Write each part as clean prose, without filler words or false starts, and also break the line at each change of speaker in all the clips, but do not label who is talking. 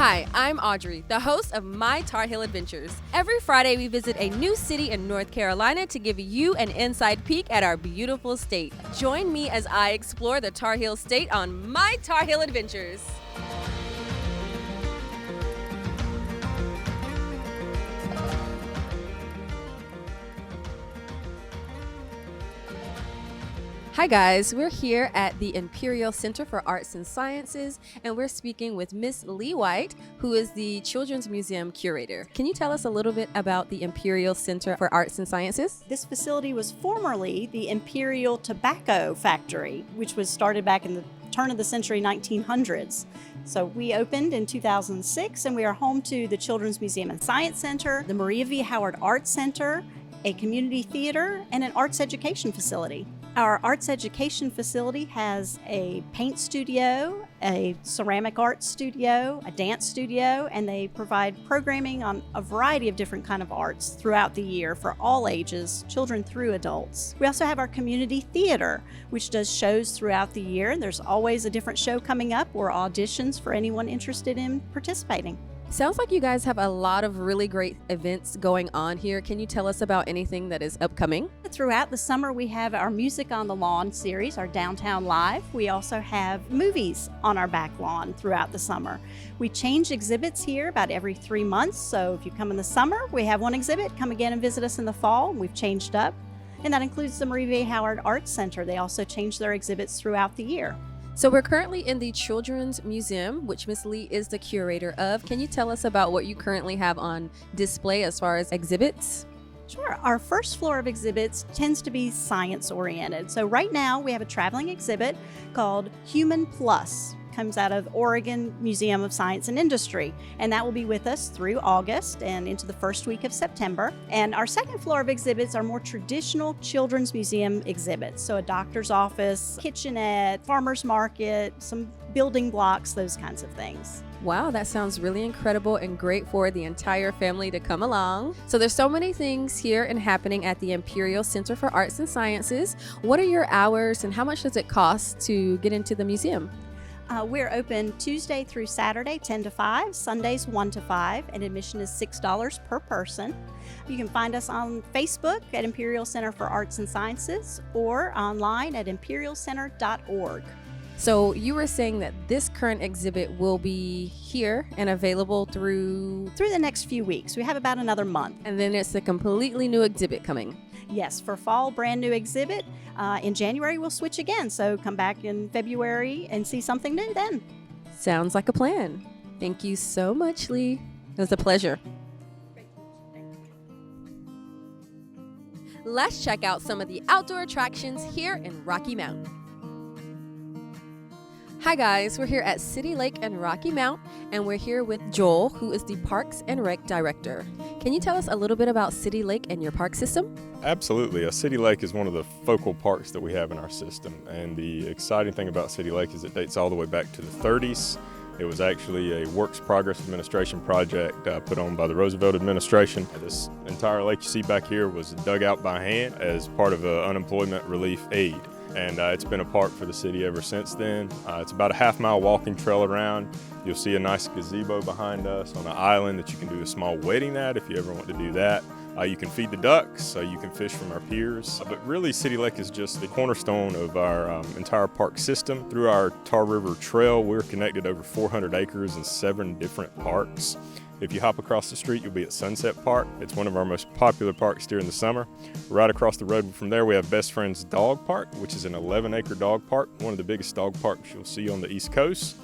Hi, I'm Audrey, the host of My Tar Heel Adventures. Every Friday, we visit a new city in North Carolina to give you an inside peek at our beautiful state. Join me as I explore the Tar Heel State on My Tar Heel Adventures. Hi guys, we're here at the Imperial Center for Arts and Sciences, and we're speaking with Miss Lee White, who is the Children's Museum curator. Can you tell us a little bit about the Imperial Center for Arts and Sciences?
This facility was formerly the Imperial Tobacco Factory, which was started back in the turn of the century 1900s. So we opened in 2006, and we are home to the Children's Museum and Science Center, the Maria V. Howard Arts Center, a community theater, and an arts education facility. Our arts education facility has a paint studio, a ceramic arts studio, a dance studio, and they provide programming on a variety of different kind of arts throughout the year for all ages, children through adults. We also have our community theater, which does shows throughout the year. There's always a different show coming up or auditions for anyone interested in participating.
Sounds like you guys have a lot of really great events going on here. Can you tell us about anything that is upcoming?
Throughout the summer, we have our Music on the Lawn series, our Downtown Live. We also have movies on our back lawn throughout the summer. We change exhibits here about every 3 months. So if you come in the summer, we have one exhibit. Come again and visit us in the fall. We've changed up. And that includes the Maria V. Howard Arts Center. They also change their exhibits throughout the year.
So we're currently in the Children's Museum, which Miss Lee is the curator of. Can you tell us about what you currently have on display as far as exhibits?
Sure. Our first floor of exhibits tends to be science oriented. So right now we have a traveling exhibit called Human Plus. Comes out of Oregon Museum of Science and Industry, and that will be with us through August and into the first week of September. And our second floor of exhibits are more traditional children's museum exhibits, so a doctor's office, kitchenette, farmer's market, some building blocks, those kinds of things.
Wow, that sounds really incredible and great for the entire family to come along. So there's so many things here and happening at the Imperial Center for Arts and Sciences. What are your hours and how much does it cost to get into the museum?
We're open Tuesday through Saturday, 10 to 5, Sundays 1 to 5, and admission is $6 per person. You can find us on Facebook at Imperial Center for Arts and Sciences or online at imperialcenter.org.
So you were saying that this current exhibit will be here and available through
the next few weeks. We have about another month.
And then it's a completely new exhibit coming.
Yes, for fall, brand new exhibit. In January, we'll switch again. So come back in February and see something new then.
Sounds like a plan. Thank you so much, Lee. It was a pleasure. Let's check out some of the outdoor attractions here in Rocky Mount. Hi guys, we're here at City Lake and Rocky Mount, and we're here with Joel, who is the Parks and Rec Director. Can you tell us a little bit about City Lake and your park system?
Absolutely. City Lake is one of the focal parks that we have in our system, and the exciting thing about City Lake is it dates all the way back to the 30s. It was actually a Works Progress Administration project put on by the Roosevelt administration. This entire lake you see back here was dug out by hand as part of an unemployment relief aid. And it's been a park for the city ever since then. It's about a half-mile walking trail around. You'll see a nice gazebo behind us on an island that you can do a small wedding at if you ever want to do that. You can feed the ducks, you can fish from our piers. But really, City Lake is just the cornerstone of our entire park system. Through our Tar River Trail, we're connected over 400 acres in 7 different parks. If you hop across the street, you'll be at Sunset Park. It's one of our most popular parks during the summer. Right across the road from there, we have Best Friends Dog Park, which is an 11-acre dog park, one of the biggest dog parks you'll see on the East Coast.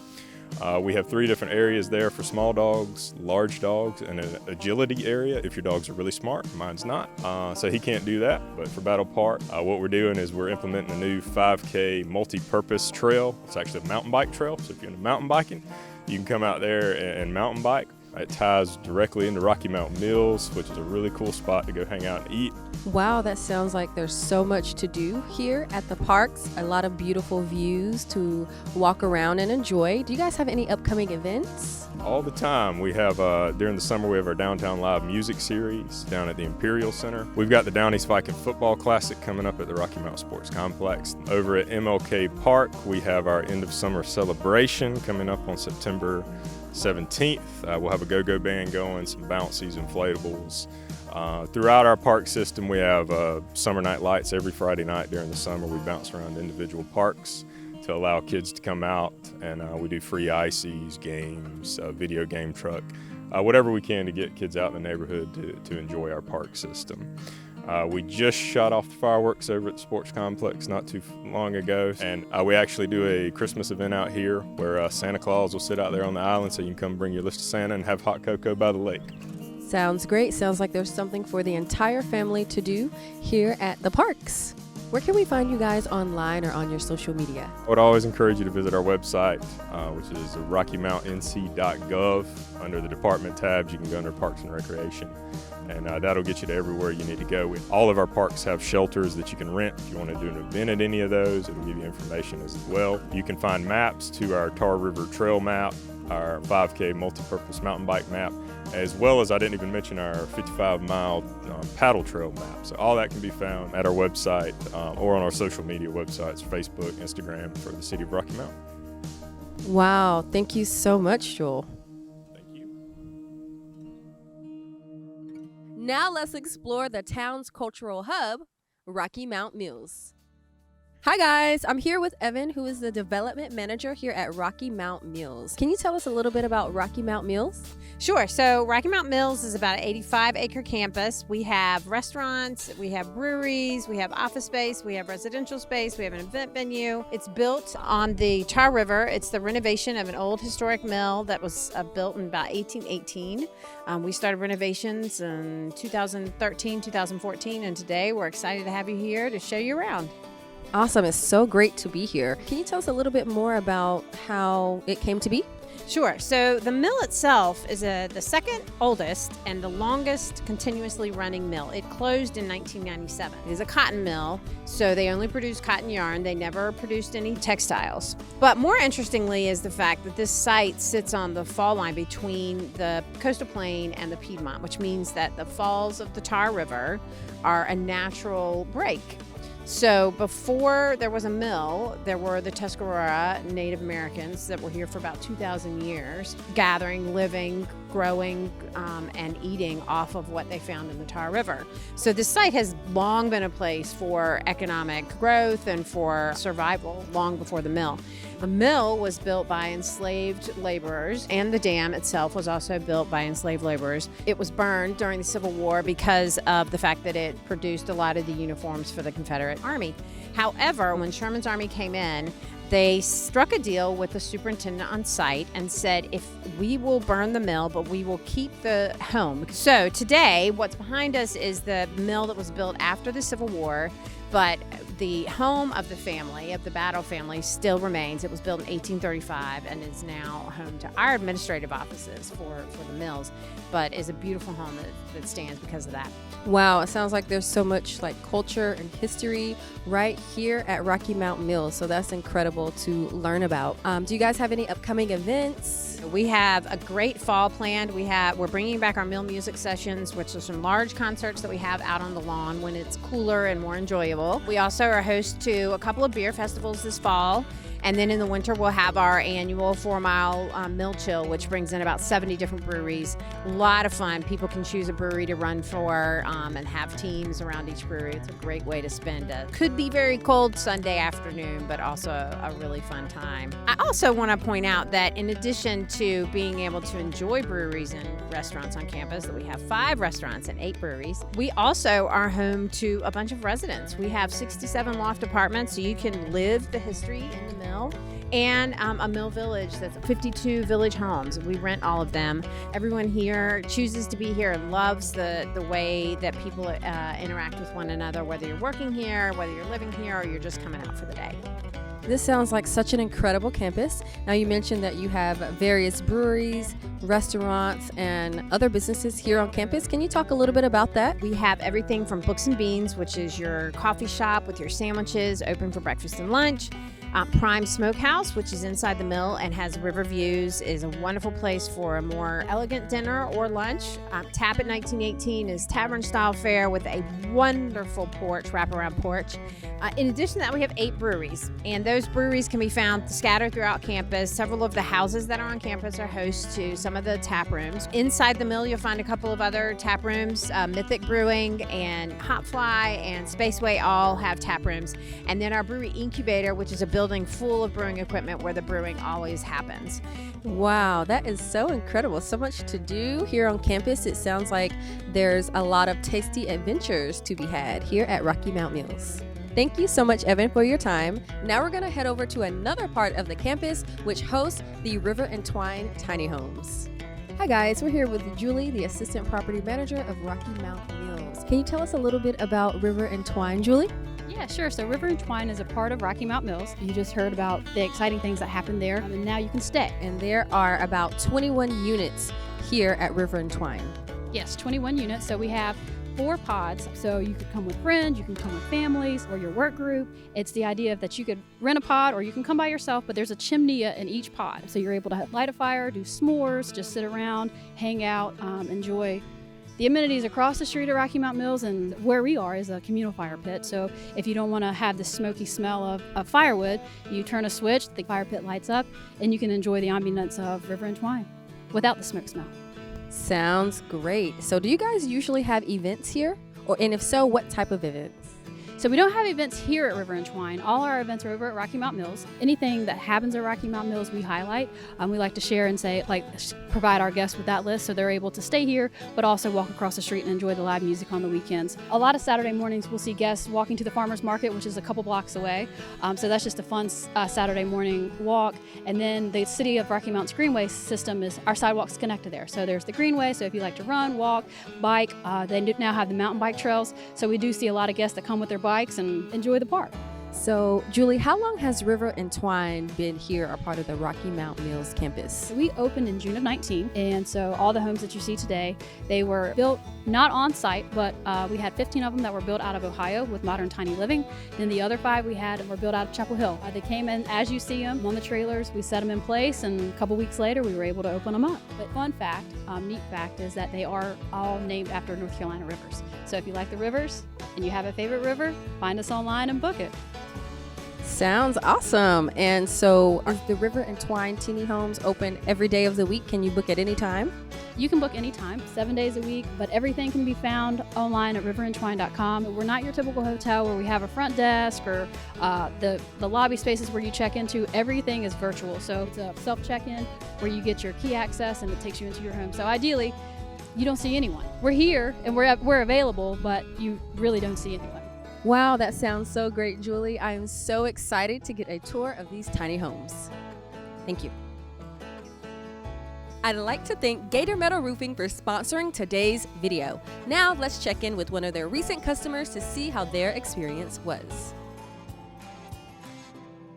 We have 3 different areas there for small dogs, large dogs, and an agility area if your dogs are really smart. Mine's not, so he can't do that. But for Battle Park, what we're doing is we're implementing a new 5K multi-purpose trail. It's actually a mountain bike trail, so if you're into mountain biking, you can come out there and mountain bike. It ties directly into Rocky Mountain Mills, which is a really cool spot to go hang out and eat.
Wow, that sounds like there's so much to do here at the parks. A lot of beautiful views to walk around and enjoy. Do you guys have any upcoming events?
All the time. We have, during the summer, we have our Downtown Live music series down at the Imperial Center. We've got the Down East Viking Football Classic coming up at the Rocky Mountain Sports Complex. Over at MLK Park, we have our end of summer celebration coming up on September 17th, we'll have a go-go band going, some bouncies, inflatables. Throughout our park system, we have summer night lights every Friday night during the summer. We bounce around individual parks to allow kids to come out, and we do free ices, games, video game truck, whatever we can to get kids out in the neighborhood to enjoy our park system. We just shut off the fireworks over at the sports complex not too long ago, and we actually do a Christmas event out here where Santa Claus will sit out there on the island, so you can come bring your list of Santa and have hot cocoa by the lake.
Sounds great. Sounds like there's something for the entire family to do here at the parks. Where can we find you guys online or on your social media?
I would always encourage you to visit our website, which is rockymountnc.gov. Under the department tabs, you can go under Parks and Recreation, and that'll get you to everywhere you need to go. All of our parks have shelters that you can rent. If you want to do an event at any of those, it'll give you information as well. You can find maps to our Tar River Trail map, our 5K multi-purpose mountain bike map, as well as I didn't even mention our 55-mile paddle trail map. So all that can be found at our website or on our social media websites, Facebook, Instagram, for the City of Rocky Mount.
Wow, thank you so much, Joel.
Thank you.
Now let's explore the town's cultural hub, Rocky Mount Mills. Hi guys, I'm here with Evan, who is the development manager here at Rocky Mount Mills. Can you tell us a little bit about Rocky Mount Mills?
Sure. So Rocky Mount Mills is about an 85-acre campus. We have restaurants, we have breweries, we have office space, we have residential space, we have an event venue. It's built on the Tar River. It's the renovation of an old historic mill that was built in about 1818. We started renovations in 2013, 2014, and today we're excited to have you here to show you around.
Awesome. It's so great to be here. Can you tell us a little bit more about how it came to be?
Sure. So the mill itself is the second oldest and the longest continuously running mill. It closed in 1997. It is a cotton mill, so they only produce cotton yarn. They never produced any textiles. But more interestingly is the fact that this site sits on the fall line between the coastal plain and the Piedmont, which means that the falls of the Tar River are a natural break. So before there was a mill, there were the Tuscarora Native Americans that were here for about 2,000 years, gathering, living, growing, and eating off of what they found in the Tar River. So this site has long been a place for economic growth and for survival long before the mill. The mill was built by enslaved laborers, and the dam itself was also built by enslaved laborers. It was burned during the Civil War because of the fact that it produced a lot of the uniforms for the Confederate Army. However, when Sherman's army came in, they struck a deal with the superintendent on site and said, if we will burn the mill, but we will keep the home. So today, what's behind us is the mill that was built after the Civil War, but the home of the family, of the Battle family, still remains. It was built in 1835 and is now home to our administrative offices for the mills, but is a beautiful home that stands because of that.
Wow, it sounds like there's so much like culture and history right here at Rocky Mount Mills. So that's incredible to learn about. Do you guys have any upcoming events?
We have a great fall planned. We're bringing back our mill music sessions, which are some large concerts that we have out on the lawn when it's cooler and more enjoyable. We also are host to a couple of beer festivals this fall. And then in the winter, we'll have our annual 4-mile mill chill, which brings in about 70 different breweries. A lot of fun. People can choose a brewery to run for and have teams around each brewery. It's a great way to spend could be very cold Sunday afternoon, but also a really fun time. I also want to point out that in addition to being able to enjoy breweries and restaurants on campus, that we have 5 restaurants and 8 breweries, we also are home to a bunch of residents. We have 67 loft apartments, so you can live the history in the mill, and a mill village that's 52 village homes. We rent all of them. Everyone here chooses to be here and loves the way that people interact with one another, whether you're working here, whether you're living here, or you're just coming out for the day.
This sounds like such an incredible campus. Now, you mentioned that you have various breweries, restaurants, and other businesses here on campus. Can you talk a little bit about that?
We have everything from Books and Beans, which is your coffee shop with your sandwiches, open for breakfast and lunch. Prime Smokehouse, which is inside the mill and has river views, is a wonderful place for a more elegant dinner or lunch. Tap at 1918 is tavern-style fare with a wonderful wraparound porch. In addition to that, we have 8 breweries, and those breweries can be found scattered throughout campus. Several of the houses that are on campus are host to some of the tap rooms. Inside the mill, you'll find a couple of other tap rooms. Mythic Brewing and Hopfly and Spaceway all have tap rooms. And then our brewery incubator, which is a building full of brewing equipment where the brewing always happens.
Wow, that is so incredible. So much to do here on campus. It sounds like there's a lot of tasty adventures to be had here at Rocky Mount Mills. Thank you so much, Evan, for your time. Now we're going to head over to another part of the campus, which hosts the River and Twine tiny homes. Hi guys, we're here with Julie, the Assistant Property Manager of Rocky Mount Mills. Can you tell us a little bit about River and Twine, Julie?
Yeah, sure. So River and Twine is a part of Rocky Mount Mills. You just heard about the exciting things that happen there, and now you can stay.
And there are about 21 units here at River and Twine.
Yes, 21 units. So we have 4 pods. So you could come with friends, you can come with families or your work group. It's the idea that you could rent a pod or you can come by yourself, but there's a chimney in each pod. So you're able to light a fire, do s'mores, just sit around, hang out, enjoy the amenities across the street at Rocky Mount Mills, and where we are is a communal fire pit. So if you don't want to have the smoky smell of firewood, you turn a switch, the fire pit lights up, and you can enjoy the ambience of River and Twine without the smoke smell.
Sounds great. So do you guys usually have events here? And if so, what type of events?
So we don't have events here at River and Twine. All our events are over at Rocky Mount Mills. Anything that happens at Rocky Mount Mills, we highlight. We like to share and say, provide our guests with that list so they're able to stay here, but also walk across the street and enjoy the live music on the weekends. A lot of Saturday mornings, we'll see guests walking to the farmers market, which is a couple blocks away. So that's just a fun Saturday morning walk. And then the City of Rocky Mount's Greenways system is our sidewalks connected there. So there's the Greenway. So if you like to run, walk, bike, they now have the mountain bike trails. So we do see a lot of guests that come with their bikes and enjoy the park.
So, Julie, how long has River and Twine been here, a part of the Rocky Mount Mills campus?
So we opened in June of 19, and so all the homes that you see today, they were built not on site, but we had 15 of them that were built out of Ohio with modern tiny living. Then the other 5 we had were built out of Chapel Hill. They came in as you see them on the trailers. We set them in place, and a couple weeks later, we were able to open them up. But fun fact, neat fact, is that they are all named after North Carolina rivers. So if you like the rivers and you have a favorite river, find us online and book it.
Sounds awesome. And so are the River and Twine teeny homes open every day of the week? Can you book at any time?
You can book anytime, 7 days a week, but everything can be found online at riverandtwine.com. We're not your typical hotel where we have a front desk or the lobby spaces where you check into. Everything is virtual. So it's a self-check-in where you get your key access and it takes you into your home. So ideally, you don't see anyone. We're here and we're available, but you really don't see anyone.
Wow, that sounds so great, Julie. I am so excited to get a tour of these tiny homes. Thank you. I'd like to thank Gator Metal Roofing for sponsoring today's video. Now let's check in with one of their recent customers to see how their experience was.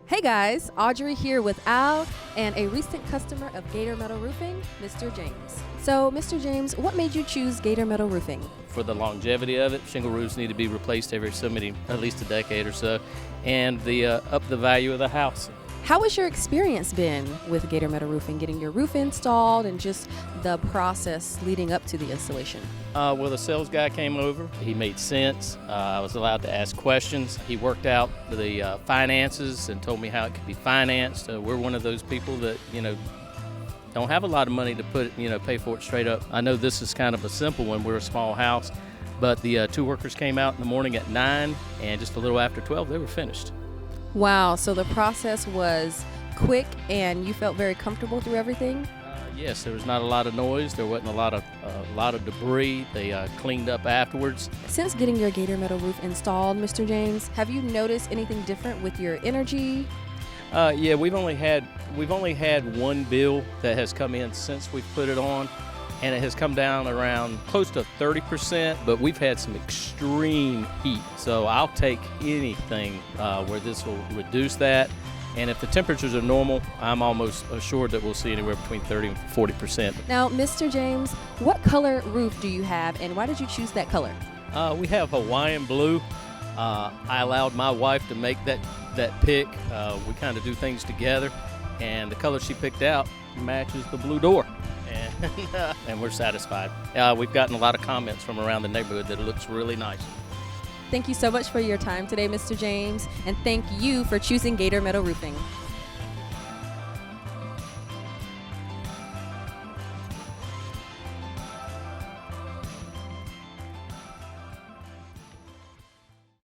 Hey guys, Audrey here with Al and a recent customer of Gator Metal Roofing, Mr. James. So, Mr. James, what made you choose Gator Metal Roofing?
For the longevity of it, shingle roofs need to be replaced every at least a decade or so, and up the value of the house.
How has your experience been with Gator Metal Roofing, getting your roof installed and just the process leading up to the installation?
Well, the sales guy came over. He made sense. I was allowed to ask questions. He worked out the finances and told me how it could be financed. We're one of those people that, don't have a lot of money to pay for it straight up. I know this is kind of a simple one. We're a small house, but the 2 workers came out in the morning at 9, and just a little after 12, they were finished.
Wow, so the process was quick and you felt very comfortable through everything?
Yes, there was not a lot of noise. There wasn't a lot of debris. They cleaned up afterwards.
Since getting your Gator Metal roof installed, Mr. James, have you noticed anything different with your energy?
Yeah, we've only had one bill that has come in since we've put it on, and it has come down around close to 30%, but we've had some extreme heat. So I'll take anything where this will reduce that. And if the temperatures are normal, I'm almost assured that we'll see anywhere between 30 and 40%.
Now, Mr. James, what color roof do you have, and why did you choose that color?
We have Hawaiian blue. I allowed my wife to make that that pick. We kind of do things together, and the color she picked out matches the blue door, and we're satisfied. We've gotten a lot of comments from around the neighborhood that it looks really nice.
Thank you so much for your time today, Mr. James, and thank you for choosing Gator Metal Roofing.